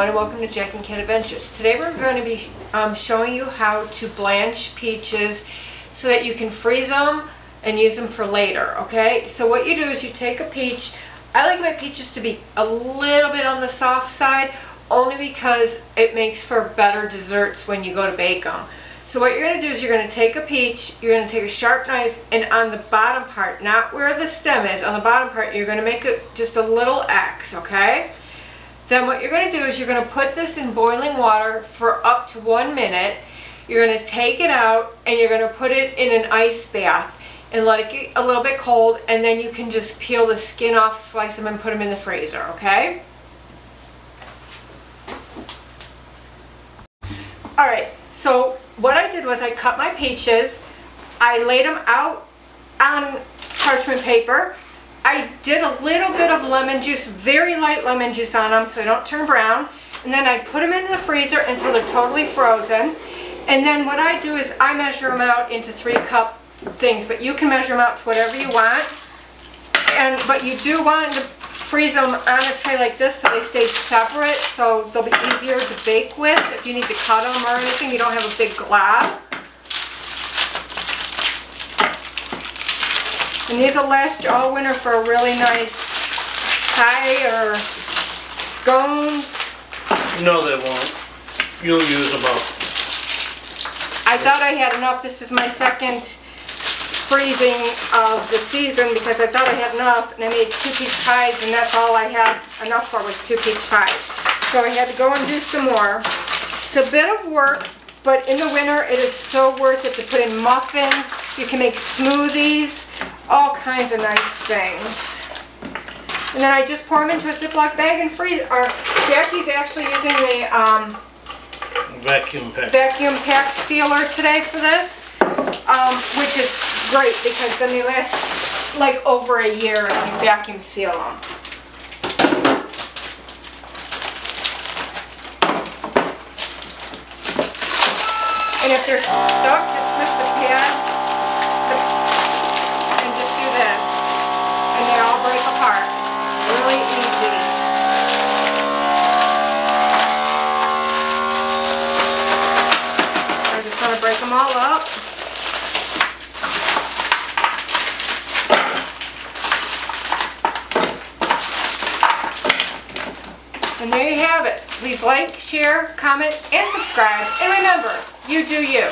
everyone, and welcome to Jack and Cat Adventures. Today we're going to be showing you how to blanch peaches so that you can freeze them and use them for later, okay? So what you do is you take a peach. I like my peaches to be a little bit on the soft side, only because it makes for better desserts when you go to bake them. So what you're going to do is you're going to take a peach, you're going to take a sharp knife, and on the bottom part, not where the stem is, on the bottom part, you're going to make just a little X, okay? Then what you're going to do is you're going to put this in boiling water for up to 1 minute. You're going to take it out and you're going to put it in an ice bath and let it get a little bit cold, and then you can just peel the skin off, slice them, and put them in the freezer, okay? Alright, so what I did was I cut my peaches, I laid them out on parchment paper. I did a little bit of lemon juice, very light lemon juice on them so they don't turn brown. And then I put them in the freezer until they're totally frozen. And then what I do is I measure them out into 3-cup things, but you can measure them out to whatever you want. But you do want to freeze them on a tray like this so they stay separate, so they'll be easier to bake with. If you need to cut them or anything, you don't have a big glob. And these will last you all winter for a really nice pie or scones. No, they won't. You'll use them up. I thought I had enough. This is my second freezing of the season because I thought I had enough, and I made 2 peach pies, and that's all I had enough for was 2 peach pies. So I had to go and do some more. It's a bit of work, but in the winter it is so worth it to put in muffins. You can make smoothies, all kinds of nice things. And then I just pour them into a Ziploc bag and freeze. Or Jackie's actually using the vacuum pack sealer today for this, which is great because then they last like over a year if you vacuum seal them. And if they're stuck, just lift the pad and just do this, and they all break apart. Really easy. I just want to break them all up. And there you have it. Please like, share, comment, and subscribe. And remember, you do you.